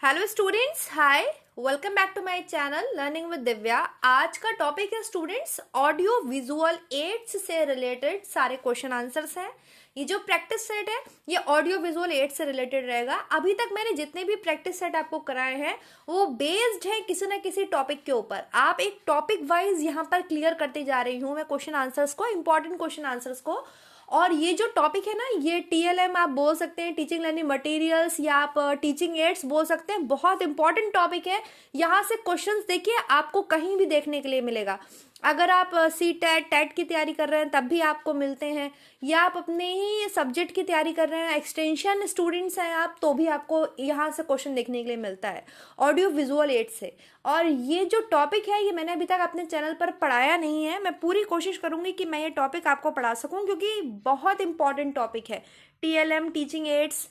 Hello students, hi, welcome back to my channel learning with Divya. आज का topic है students audio visual aids से related सारे question answers हैं। ये जो प्रैक्टिस सेट है ये ऑडियो विजुअल एड्स से रिलेटेड रहेगा। अभी तक मैंने जितने भी प्रैक्टिस सेट आपको कराए हैं वो बेस्ड है किसी ना किसी टॉपिक के ऊपर। आप एक टॉपिक वाइज यहाँ पर क्लियर करते जा रही हूँ मैं क्वेश्चन आंसर्स को, इंपॉर्टेंट क्वेश्चन आंसर्स को। और ये जो टॉपिक है ना, ये टीएलएम आप बोल सकते हैं, टीचिंग लर्निंग मटेरियल्स, या आप टीचिंग एड्स बोल सकते हैं। बहुत इंपॉर्टेंट टॉपिक है। यहाँ से क्वेश्चंस देखिए आपको कहीं भी देखने के लिए मिलेगा। अगर आप सी टेट टेट की तैयारी कर रहे हैं तब भी आपको मिलते हैं, या आप अपने ही सब्जेक्ट की तैयारी कर रहे हैं, एक्सटेंशन स्टूडेंट्स हैं आप, तो भी आपको यहाँ से क्वेश्चन देखने के लिए मिलता है ऑडियो विजुअल एड से। और ये जो टॉपिक है ये मैंने अभी तक अपने चैनल पर पढ़ाया नहीं है। मैं पूरी कोशिश करूंगी कि मैं ये टॉपिक आपको पढ़ा सकूं क्योंकि बहुत इंपॉर्टेंट टॉपिक है। TLM, teaching ads.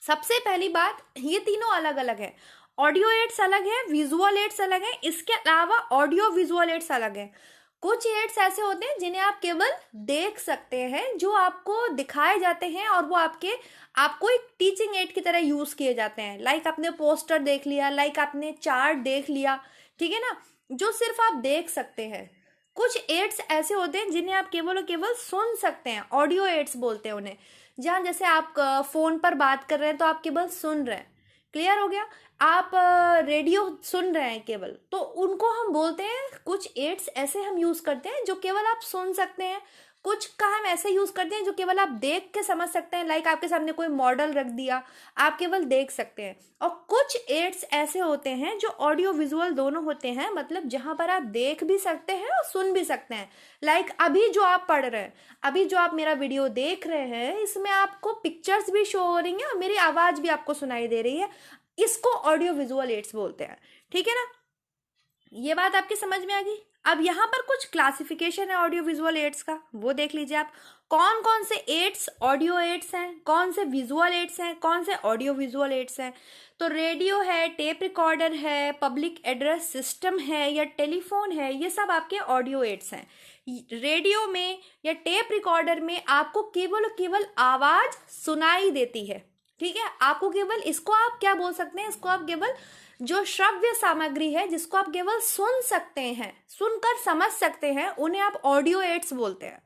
सबसे पहली बात, ये तीनों अलग अलग है। ऑडियो एड्स अलग है, विजुअल एड्स अलग है, इसके अलावा ऑडियो विजुअल एड्स अलग है। कुछ एड्स ऐसे होते हैं जिन्हें आप केवल देख सकते हैं, जो आपको दिखाए जाते हैं और वो आपको एक टीचिंग एड की तरह यूज किए जाते हैं। लाइक आपने पोस्टर देख लिया, लाइक आपने चार्ट देख लिया, ठीक है ना, जो सिर्फ आप देख सकते हैं। कुछ एड्स ऐसे होते हैं जिन्हें आप केवल और केवल सुन सकते हैं, ऑडियो एड्स बोलते हैं उन्हें। जहाँ जैसे आप फोन पर बात कर रहे हैं तो आप केवल सुन रहे हैं, क्लियर हो गया। आप रेडियो सुन रहे हैं केवल, तो उनको हम बोलते हैं, कुछ एड्स ऐसे हम यूज करते हैं जो केवल आप सुन सकते हैं। कुछ का हम ऐसे यूज करते हैं जो केवल आप देख के समझ सकते हैं। लाइक आपके सामने कोई मॉडल रख दिया, आप केवल देख सकते हैं। और कुछ एड्स ऐसे होते हैं जो ऑडियो विजुअल दोनों होते हैं, मतलब जहां पर आप देख भी सकते हैं और सुन भी सकते हैं। लाइक अभी जो आप पढ़ रहे हैं, अभी जो आप मेरा वीडियो देख रहे हैं, इसमें आपको पिक्चर्स भी शो हो रही हैं और मेरी आवाज भी आपको सुनाई दे रही है। इसको ऑडियो विजुअल एड्स बोलते हैं, ठीक है ना। ये बात आपकी समझ में आ गई। अब यहाँ पर कुछ क्लासिफिकेशन है ऑडियो विजुअल एड्स का, वो देख लीजिए आप। कौन कौन से एड्स ऑडियो एड्स हैं, कौन से विजुअल एड्स हैं, कौन से ऑडियो विजुअल एड्स हैं। तो रेडियो है, टेप रिकॉर्डर है, पब्लिक एड्रेस सिस्टम है, या टेलीफोन है, ये सब आपके ऑडियो एड्स हैं। रेडियो में या टेप रिकॉर्डर में आपको केवल और केवल आवाज सुनाई देती है, ठीक है। आपको केवल, इसको आप क्या बोल सकते हैं, इसको आप केवल जो श्रव्य सामग्री है जिसको आप केवल सुन सकते हैं, सुनकर समझ सकते हैं, उन्हें आप ऑडियो एड्स बोलते हैं।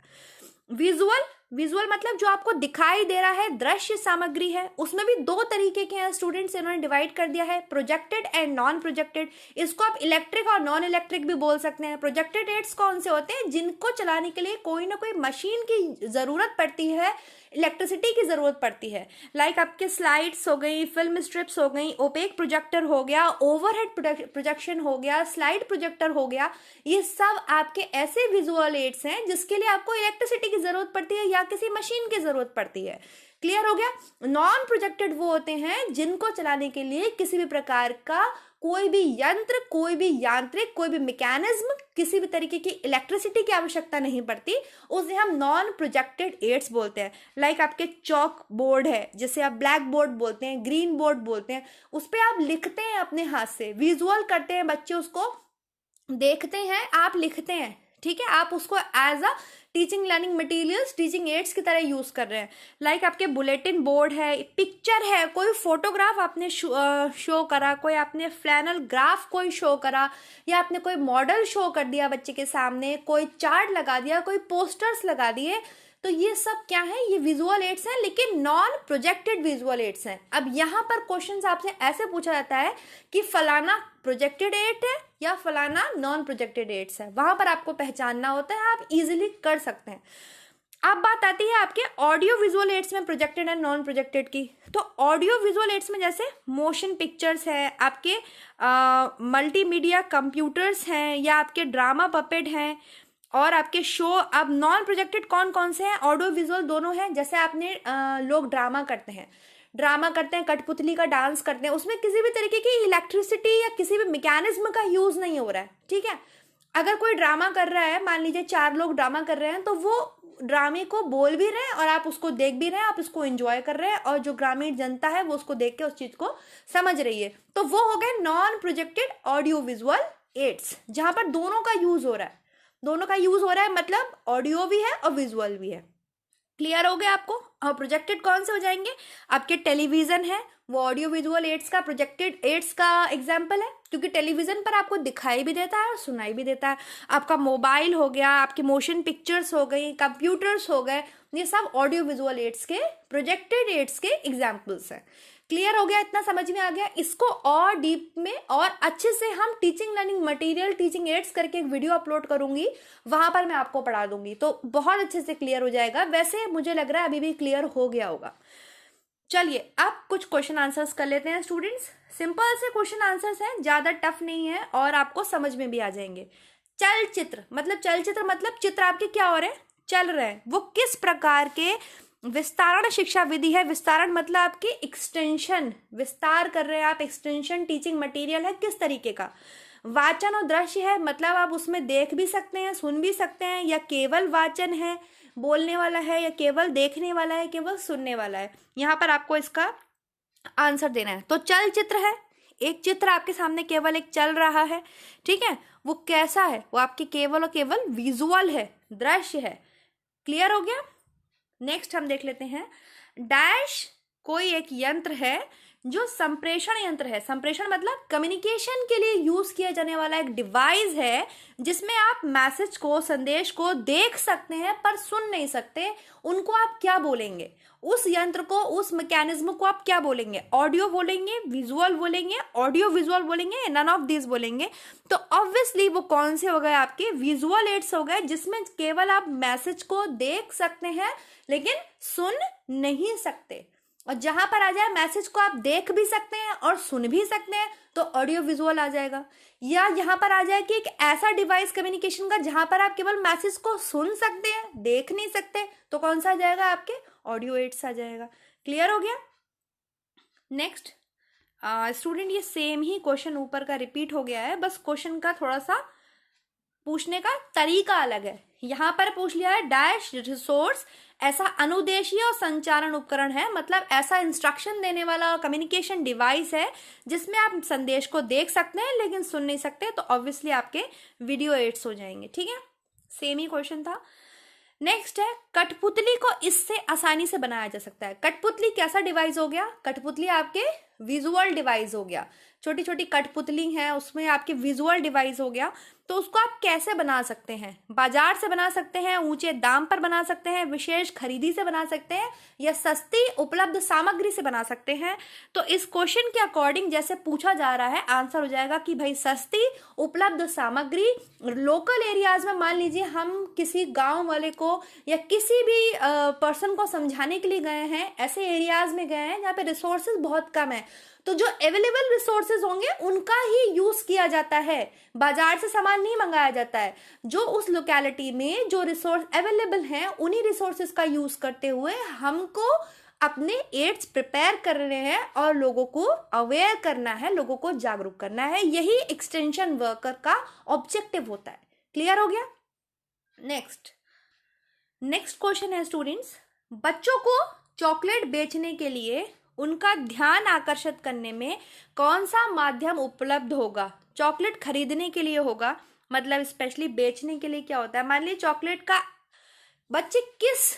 विजुअल, विजुअल मतलब जो आपको दिखाई दे रहा है, दृश्य सामग्री है। उसमें भी दो तरीके के हैं स्टूडेंट्स, इन्होंने डिवाइड कर दिया है, प्रोजेक्टेड एंड नॉन प्रोजेक्टेड। इसको आप इलेक्ट्रिक और नॉन इलेक्ट्रिक भी बोल सकते हैं। प्रोजेक्टेड एड्स कौन से होते हैं, जिनको चलाने के लिए कोई ना कोई मशीन की जरूरत पड़ती है, इलेक्ट्रिसिटी की जरूरत पड़ती है। लाइक आपके स्लाइड्स हो गई, फिल्म स्ट्रिप्स हो गई, ओपेक प्रोजेक्टर हो गया, ओवरहेड प्रोजेक्शन हो गया, स्लाइड प्रोजेक्टर हो गया। ये सब आपके ऐसे विजुअल एड्स हैं जिसके लिए आपको इलेक्ट्रिसिटी की जरूरत पड़ती है या किसी मशीन की जरूरत पड़ती है, क्लियर हो गया। नॉन प्रोजेक्टेड वो होते हैं जिनको चलाने के लिए किसी भी प्रकार का कोई भी यंत्र, कोई भी यांत्रिक, कोई भी मैकेनिज्म, किसी भी तरीके की इलेक्ट्रिसिटी की आवश्यकता नहीं पड़ती, उसे हम नॉन प्रोजेक्टेड एड्स बोलते हैं। लाइक आपके चॉक बोर्ड है, जिसे आप ब्लैक बोर्ड बोलते हैं, ग्रीन बोर्ड बोलते हैं, उस पर आप लिखते हैं अपने हाथ से, विजुअल करते हैं, बच्चे उसको देखते हैं, आप लिखते हैं, ठीक है। आप उसको as a teaching learning materials, teaching aids की तरह यूज कर रहे हैं। लाइक आपके बुलेटिन बोर्ड है, पिक्चर है, कोई फोटोग्राफ आपने शो करा, कोई आपने फ्लैनल ग्राफ कोई शो करा, या आपने कोई मॉडल शो कर दिया बच्चे के सामने, कोई चार्ट लगा दिया, कोई पोस्टर्स लगा दिए, तो ये सब क्या है, ये विजुअल एड्स हैं, लेकिन नॉन प्रोजेक्टेड विजुअल एड्स हैं। अब यहाँ पर क्वेश्चंस आपसे ऐसे पूछा जाता है कि फलाना प्रोजेक्टेड एड है या फलाना नॉन प्रोजेक्टेड एड्स है, वहां पर आपको पहचानना होता है, आप इजीली कर सकते हैं। अब बात आती है आपके ऑडियो विजुअल एड्स में प्रोजेक्टेड एंड नॉन प्रोजेक्टेड की। तो ऑडियो विजुअल एड्स में जैसे मोशन पिक्चर्स है, आपके मल्टीमीडिया कंप्यूटर्स हैं, या आपके ड्रामा पपेट हैं, और आपके शो। अब नॉन प्रोजेक्टेड कौन कौन से हैं, ऑडियो विजुअल दोनों हैं। जैसे आपने लोग ड्रामा करते हैं, कठपुतली का डांस करते हैं, उसमें किसी भी तरीके की इलेक्ट्रिसिटी या किसी भी मैकेनिज्म का यूज नहीं हो रहा है, ठीक है। अगर कोई ड्रामा कर रहा है, मान लीजिए 4 लोग ड्रामा कर रहे हैं, तो वो ड्रामे को बोल भी रहे हैं और आप उसको देख भी रहे हैं, आप उसको एंजॉय कर रहे हैं, और जो ग्रामीण जनता है वो उसको देख के उस चीज को समझ रही है। तो वो हो गए non projected audio visual ads, जहां पर दोनों का यूज हो रहा है, दोनों का यूज हो रहा है, मतलब ऑडियो भी है और विजुअल भी है। क्लियर हो गया आपको। और प्रोजेक्टेड कौन से हो जाएंगे, आपके टेलीविजन है, वो ऑडियो विजुअल एड्स का प्रोजेक्टेड एड्स का एग्जाम्पल है, क्योंकि टेलीविजन पर आपको दिखाई भी देता है और सुनाई भी देता है। आपका मोबाइल हो गया, आपके मोशन पिक्चर्स हो गई, कंप्यूटर्स हो गए, ये सब ऑडियो विजुअल एड्स के प्रोजेक्टेड एड्स के एग्जाम्पल्स हैं। क्लियर हो गया, इतना समझ में आ गया। इसको और डीप में और अच्छे से हम teaching learning material teaching ads करके एक वीडियो अपलोड करूंगी, वहां पर मैं आपको पढ़ा दूंगी, तो बहुत अच्छे से क्लियर हो जाएगा। वैसे मुझे लग रहा है अभी भी क्लियर हो गया होगा। चलिए अब कुछ क्वेश्चन आंसर्स कर लेते हैं स्टूडेंट्स। सिंपल से क्वेश्चन आंसर्स हैं, ज्यादा टफ नहीं है और आपको समझ में भी आ जाएंगे। चलचित्र मतलब चित्र आपके क्या हो रहे हैं, चल रहे हैं, वो किस प्रकार के विस्तारण शिक्षा विधि है। विस्तारण मतलब आपकी एक्सटेंशन, विस्तार कर रहे हैं आप, एक्सटेंशन टीचिंग मटेरियल है किस तरीके का। वाचन और दृश्य है, मतलब आप उसमें देख भी सकते हैं, सुन भी सकते हैं, या केवल वाचन है, बोलने वाला है, या केवल देखने वाला है, केवल सुनने वाला है। यहाँ पर आपको इसका आंसर देना है। तो चलचित्र है, एक चित्र आपके सामने केवल एक चल रहा है, ठीक है, वो कैसा है, वो आपके केवल और केवल विजुअल है, दृश्य है। क्लियर हो गया। नेक्स्ट हम देख लेते हैं, डैश कोई एक यंत्र है जो संप्रेषण यंत्र है। संप्रेषण मतलब कम्युनिकेशन के लिए यूज किया जाने वाला एक डिवाइस है, जिसमें आप मैसेज को, संदेश को देख सकते हैं पर सुन नहीं सकते। उनको आप क्या बोलेंगे, उस यंत्र को, उस मैकेनिज्म को आप क्या बोलेंगे, ऑडियो बोलेंगे, विजुअल बोलेंगे, ऑडियो विजुअल बोलेंगे, नन ऑफ दिस बोलेंगे। तो ऑब्वियसली वो कौन से हो गए, आपके विजुअल एड्स हो गए, जिसमें केवल आप मैसेज को देख सकते हैं लेकिन सुन नहीं सकते। और जहां पर आ जाए मैसेज को आप देख भी सकते हैं और सुन भी सकते हैं, तो ऑडियो विजुअल आ जाएगा। या यहाँ पर आ जाए कि एक ऐसा डिवाइस कम्युनिकेशन का जहां पर आप केवल मैसेज को सुन सकते हैं, देख नहीं सकते, तो कौन सा आ जाएगा, आपके ऑडियो एड्स आ जाएगा। क्लियर हो गया। नेक्स्ट स्टूडेंट, ये सेम ही क्वेश्चन ऊपर का रिपीट हो गया है, बस क्वेश्चन का थोड़ा सा पूछने का तरीका अलग है। यहां पर पूछ लिया है, डैश रिसोर्स ऐसा अनुदेशीय और संचारण उपकरण है, मतलब ऐसा इंस्ट्रक्शन देने वाला कम्युनिकेशन डिवाइस है जिसमें आप संदेश को देख सकते हैं लेकिन सुन नहीं सकते, तो ऑब्वियसली आपके वीडियो एड्स हो जाएंगे। ठीक है, सेम ही क्वेश्चन था। नेक्स्ट है, कठपुतली को इससे आसानी से बनाया जा सकता है। कठपुतली कैसा डिवाइस हो गया, कठपुतली आपके विजुअल डिवाइस हो गया, छोटी छोटी कठपुतली है, उसमें आपके विजुअल डिवाइस हो गया। तो उसको आप कैसे बना सकते हैं, बाजार से बना सकते हैं, ऊंचे दाम पर बना सकते हैं, विशेष खरीदी से बना सकते हैं, या सस्ती उपलब्ध सामग्री से बना सकते हैं। तो इस क्वेश्चन के अकॉर्डिंग जैसे पूछा जा रहा है, आंसर हो जाएगा कि भाई सस्ती उपलब्ध सामग्री। लोकल एरियाज में मान लीजिए हम किसी गांव वाले को या किसी भी पर्सन को समझाने के लिए गए हैं, ऐसे एरियाज में गए हैं जहाँ पे रिसोर्सेज बहुत कम है, तो जो अवेलेबल रिसोर्सेज होंगे उनका ही यूज किया जाता है, बाजार से सामान नहीं मंगाया जाता है। जो उस लोकेलिटी में जो रिसोर्स अवेलेबल हैं, उन्हीं रिसोर्सेज का यूज करते हुए हमको अपने एड्स प्रिपेयर कर रहे हैं और लोगों को अवेयर करना है, लोगों को जागरूक करना है। यही एक्सटेंशन वर्कर का ऑब्जेक्टिव होता है। क्लियर हो गया। नेक्स्ट क्वेश्चन है स्टूडेंट्स, बच्चों को चॉकलेट बेचने के लिए उनका ध्यान आकर्षित करने में कौन सा माध्यम उपलब्ध होगा। चॉकलेट खरीदने के लिए होगा, मतलब स्पेशली बेचने के लिए क्या होता है, मान लीजिए चॉकलेट का बच्चे किस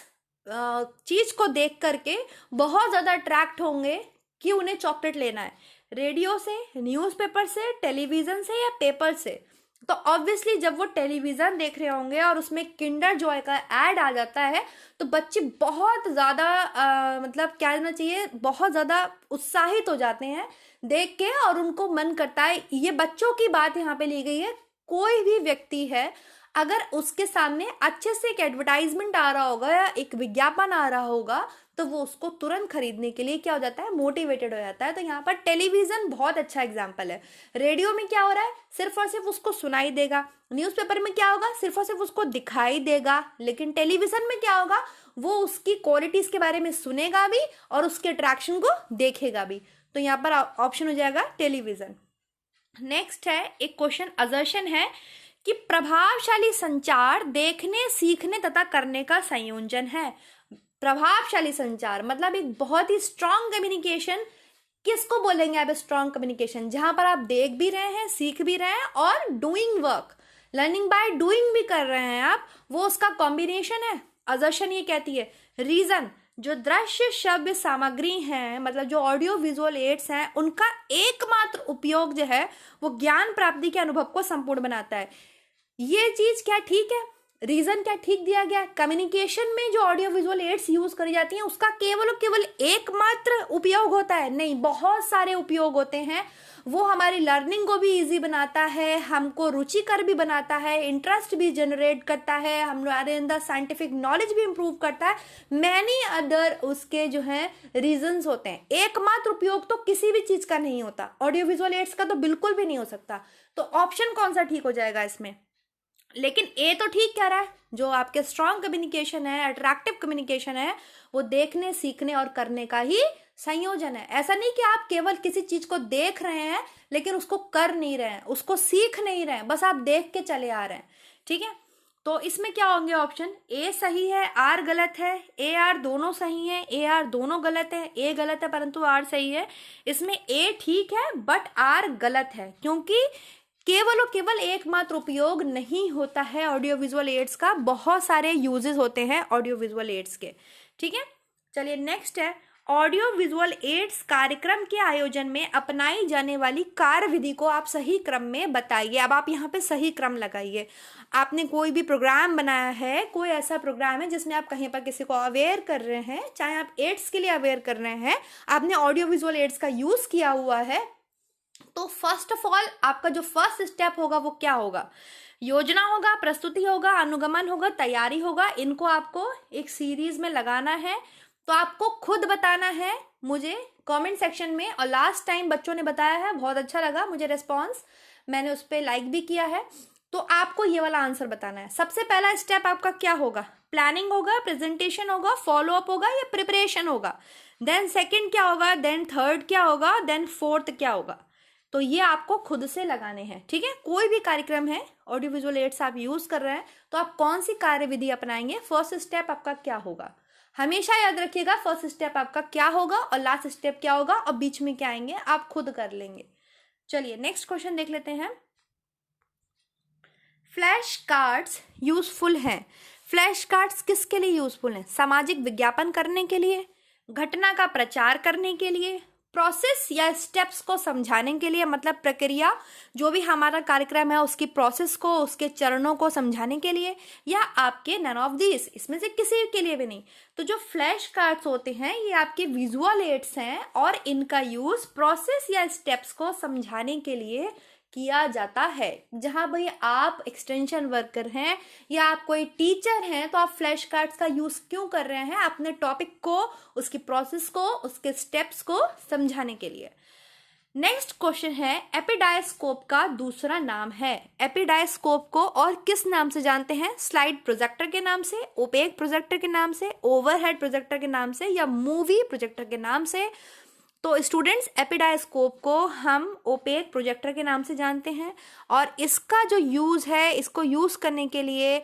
चीज को देख करके बहुत ज्यादा अट्रैक्ट होंगे कि उन्हें चॉकलेट लेना है, रेडियो से, न्यूज़पेपर से, टेलीविजन से, या पेपर से। तो ऑब्वियसली जब वो टेलीविजन देख रहे होंगे और उसमें किंडर जॉय का ऐड आ जाता है, तो बच्चे बहुत ज़्यादा मतलब क्या कहना चाहिए, बहुत ज़्यादा उत्साहित हो जाते हैं देख के, और उनको मन करता है। ये बच्चों की बात यहाँ पे ली गई है, कोई भी व्यक्ति है अगर उसके सामने अच्छे से एक एडवर्टाइजमेंट आ रहा होगा या एक विज्ञापन आ रहा होगा, तो वो उसको तुरंत खरीदने के लिए क्या हो जाता है, मोटिवेटेड हो जाता है। तो यहाँ पर टेलीविजन बहुत अच्छा एग्जाम्पल है। रेडियो में क्या हो रहा है, सिर्फ और सिर्फ उसको सुनाई देगा। न्यूज़पेपर में क्या होगा, सिर्फ और सिर्फ उसको दिखाई देगा। लेकिन टेलीविजन में क्या होगा, वो उसकी क्वालिटीज के बारे में सुनेगा भी और उसके अट्रैक्शन को देखेगा भी। तो यहाँ पर ऑप्शन हो जाएगा टेलीविजन। नेक्स्ट है एक क्वेश्चन, असर्शन है कि प्रभावशाली संचार देखने, सीखने तथा करने का संयोजन है। प्रभावशाली संचार मतलब एक बहुत ही स्ट्रांग कम्युनिकेशन। किसको बोलेंगे आप स्ट्रांग कम्युनिकेशन, जहां पर आप देख भी रहे हैं, सीख भी रहे हैं और doing work, learning by doing भी कर रहे हैं आप, वो उसका कॉम्बिनेशन है। असर्शन ये कहती है रीजन, जो दृश्य श्रव्य सामग्री है, मतलब जो ऑडियो विजुअल एड्स हैं, उनका एकमात्र उपयोग जो है वो ज्ञान प्राप्ति के अनुभव को संपूर्ण बनाता है। ये चीज क्या ठीक है? रीजन क्या ठीक दिया गया? कम्युनिकेशन में जो ऑडियो विजुअल एड्स यूज करी जाती हैं उसका केवल और केवल एकमात्र उपयोग होता है? नहीं, बहुत सारे उपयोग होते हैं। वो हमारी लर्निंग को भी इजी बनाता है, हमको रुचिकर भी बनाता है, इंटरेस्ट भी जनरेट करता है, हमारे अंदर साइंटिफिक नॉलेज भी इंप्रूव करता है, मैनी अदर उसके जो है रीजंस होते हैं। एकमात्र उपयोग तो किसी भी चीज का नहीं होता, ऑडियो विजुअल एड्स का तो बिल्कुल भी नहीं हो सकता। तो ऑप्शन कौन सा ठीक हो जाएगा इसमें? लेकिन ए तो ठीक कह रहा है, जो आपके स्ट्रॉन्ग कम्युनिकेशन है, अट्रैक्टिव कम्युनिकेशन है, वो देखने, सीखने और करने का ही संयोजन है। ऐसा नहीं कि आप केवल किसी चीज को देख रहे हैं लेकिन उसको कर नहीं रहे हैं, उसको सीख नहीं रहे हैं, बस आप देख के चले आ रहे हैं। ठीक है, तो इसमें क्या होंगे ऑप्शन? ए सही है, आर गलत है, ए आर दोनों सही है, ए आर दोनों गलत है, ए गलत है परंतु आर सही है। इसमें ए ठीक है बट आर गलत है, क्योंकि केवल और केवल एकमात्र उपयोग नहीं होता है ऑडियो विजुअल एड्स का, बहुत सारे यूजेस होते हैं ऑडियो विजुअल एड्स के। ठीक है, चलिए नेक्स्ट है, ऑडियो विजुअल एड्स कार्यक्रम के आयोजन में अपनाई जाने वाली कार्यविधि को आप सही क्रम में बताइए। अब आप यहाँ पे सही क्रम लगाइए। आपने कोई भी प्रोग्राम बनाया है, कोई ऐसा प्रोग्राम है जिसमें आप कहीं पर किसी को अवेयर कर रहे हैं, चाहे आप एड्स के लिए अवेयर कर रहे हैं, आपने ऑडियो विजुअल एड्स का यूज किया हुआ है, तो फर्स्ट ऑफ ऑल आपका जो फर्स्ट स्टेप होगा वो क्या होगा? योजना होगा, प्रस्तुति होगा, अनुगमन होगा, तैयारी होगा। इनको आपको एक सीरीज में लगाना है। तो आपको खुद बताना है मुझे कमेंट सेक्शन में, और लास्ट टाइम बच्चों ने बताया है, बहुत अच्छा लगा मुझे रिस्पॉन्स, मैंने उस पर लाइक भी किया है। तो आपको ये वाला आंसर बताना है। सबसे पहला स्टेप आपका क्या होगा? प्लानिंग होगा, प्रेजेंटेशन होगा, फॉलो अप होगा या प्रिपरेशन होगा? देन सेकंड क्या होगा? देन थर्ड क्या होगा? देन फोर्थ क्या होगा? तो ये आपको खुद से लगाने हैं। ठीक है, कोई भी कार्यक्रम है, ऑडियो विजुअल एड्स आप यूज कर रहे हैं, तो आप कौन सी कार्यविधि अपनाएंगे, फर्स्ट स्टेप आपका क्या होगा? हमेशा याद रखिएगा फर्स्ट स्टेप आपका क्या होगा और लास्ट स्टेप क्या होगा और बीच में क्या आएंगे, आप खुद कर लेंगे। चलिए नेक्स्ट क्वेश्चन देख लेते हैं। फ्लैश कार्ड्स यूजफुल हैं। फ्लैश कार्ड्स किसके लिए यूजफुल हैं? सामाजिक विज्ञापन करने के लिए, घटना का प्रचार करने के लिए, प्रोसेस या स्टेप्स को समझाने के लिए, मतलब प्रक्रिया, जो भी हमारा कार्यक्रम है उसकी प्रोसेस को, उसके चरणों को समझाने के लिए, या आपके नन ऑफ दिस, इसमें से किसी के लिए भी नहीं। तो जो फ्लैश कार्ड्स होते हैं ये आपके विजुअल एड्स हैं और इनका यूज प्रोसेस या स्टेप्स को समझाने के लिए किया जाता है। जहां भाई आप एक्सटेंशन वर्कर हैं या आप कोई टीचर हैं, तो आप फ्लैश कार्ड्स का यूज क्यों कर रहे हैं? अपने टॉपिक को, उसकी प्रोसेस को, उसके स्टेप्स को समझाने के लिए। नेक्स्ट क्वेश्चन है, एपिडायस्कोप का दूसरा नाम है। एपिडायस्कोप को और किस नाम से जानते हैं? स्लाइड प्रोजेक्टर के नाम से, ओपेक प्रोजेक्टर के नाम से, ओवरहेड प्रोजेक्टर के नाम से, या मूवी प्रोजेक्टर के नाम से? तो स्टूडेंट्स, एपिडायस्कोप को हम ओपेक प्रोजेक्टर के नाम से जानते हैं, और इसका जो यूज़ है, इसको यूज़ करने के लिए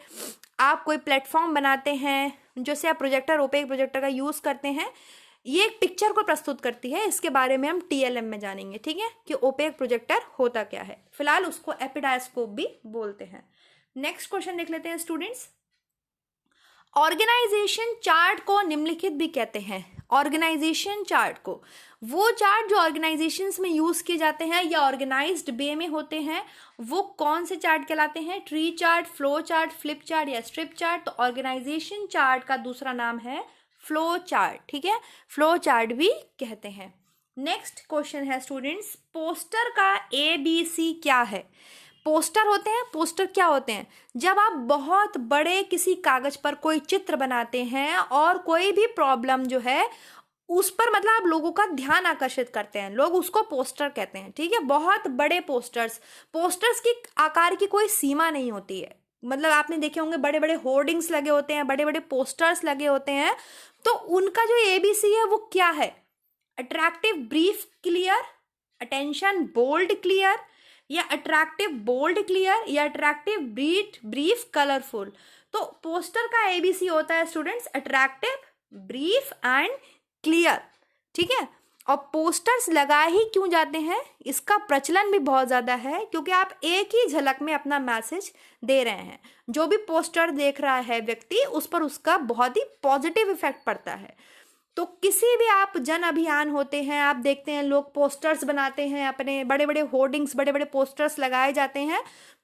आप कोई प्लेटफॉर्म बनाते हैं, जैसे आप प्रोजेक्टर, ओपेक प्रोजेक्टर का यूज़ करते हैं, ये एक पिक्चर को प्रस्तुत करती है। इसके बारे में हम टीएलएम में जानेंगे, ठीक है, कि ओपेक प्रोजेक्टर होता क्या है। फिलहाल उसको एपिडायस्कोप भी बोलते हैं। नेक्स्ट क्वेश्चन देख लेते हैं स्टूडेंट्स। ऑर्गेनाइजेशन चार्ट को निम्नलिखित भी कहते हैं। ऑर्गेनाइजेशन चार्ट को, वो चार्ट जो ऑर्गेनाइजेशंस में यूज किए जाते हैं या ऑर्गेनाइज्ड वे में होते हैं, वो कौन से चार्ट कहलाते हैं? Tree chart, flow chart, flip chart या स्ट्रिप चार्ट? तो ऑर्गेनाइजेशन चार्ट का दूसरा नाम है फ्लो चार्ट। ठीक है, फ्लो चार्ट भी कहते हैं। नेक्स्ट क्वेश्चन है स्टूडेंट्स, पोस्टर का ABC क्या है? पोस्टर होते हैं, पोस्टर क्या होते हैं? जब आप बहुत बड़े किसी कागज पर कोई चित्र बनाते हैं और कोई भी प्रॉब्लम जो है उस पर, मतलब आप लोगों का ध्यान आकर्षित करते हैं, लोग उसको पोस्टर कहते हैं। ठीक है, बहुत बड़े पोस्टर्स, पोस्टर्स की आकार की कोई सीमा नहीं होती है। मतलब आपने देखे होंगे बड़े बड़े होर्डिंग्स लगे होते हैं, बड़े बड़े पोस्टर्स लगे होते हैं, तो उनका जो ABC है वो क्या है? Attractive, brief, clear, attention, bold, clear, या अट्रैक्टिव, बोल्ड, क्लियर, या अट्रैक्टिव, ब्रीफ, कलरफुल? तो पोस्टर का ABC होता है students attractive, brief and clear. ठीक है, और पोस्टर्स लगाए ही क्यों जाते हैं, इसका प्रचलन भी बहुत ज़्यादा है क्योंकि आप एक ही झलक में अपना मैसेज दे रहे हैं। जो भी पोस्टर देख रहा है व्यक्ति, उस पर उसका बहुत ही पॉजिटिव इफेक्ट पड़ता है। तो किसी भी आप जन अभियान होते हैं, आप देखते हैं लोग पोस्टर्स बनाते हैं, अपने बड़े बड़े होर्डिंग्स, बड़े बड़े पोस्टर्स लगाए जाते हैं,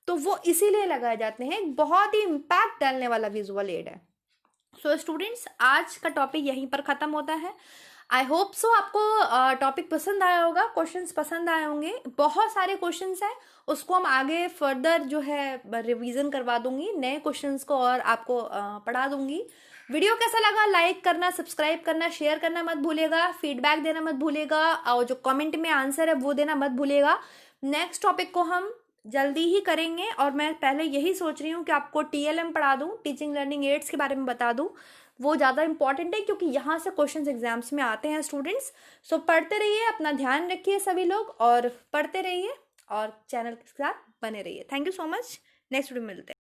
तो वो इसीलिए लगाए जाते हैं, एक बहुत ही इम्पैक्ट डालने वाला विजुअल एड है। सो स्टूडेंट्स, आज का टॉपिक यहीं पर ख़त्म होता है। आई होप सो आपको टॉपिक पसंद आया होगा, क्वेश्चंस पसंद आए होंगे। बहुत सारे क्वेश्चंस हैं, उसको हम आगे फर्दर जो है रिवीजन करवा दूंगी, नए क्वेश्चंस को और आपको पढ़ा दूंगी। वीडियो कैसा लगा, लाइक करना, सब्सक्राइब करना, शेयर करना मत भूलिएगा, फीडबैक देना मत भूलिएगा, और जो कमेंट में आंसर है वो देना मत भूलिएगा। नेक्स्ट टॉपिक को हम जल्दी ही करेंगे, और मैं पहले यही सोच रही हूँ कि आपको TLM पढ़ा दूँ, टीचिंग लर्निंग एड्स के बारे में बता दूँ। वो ज़्यादा इंपॉर्टेंट है क्योंकि यहाँ से क्वेश्चंस एग्जाम्स में आते हैं स्टूडेंट्स। सो पढ़ते रहिए, अपना ध्यान रखिए सभी लोग, और पढ़ते रहिए और चैनल के साथ बने रहिए। Thank you so much. Next video में मिलते हैं।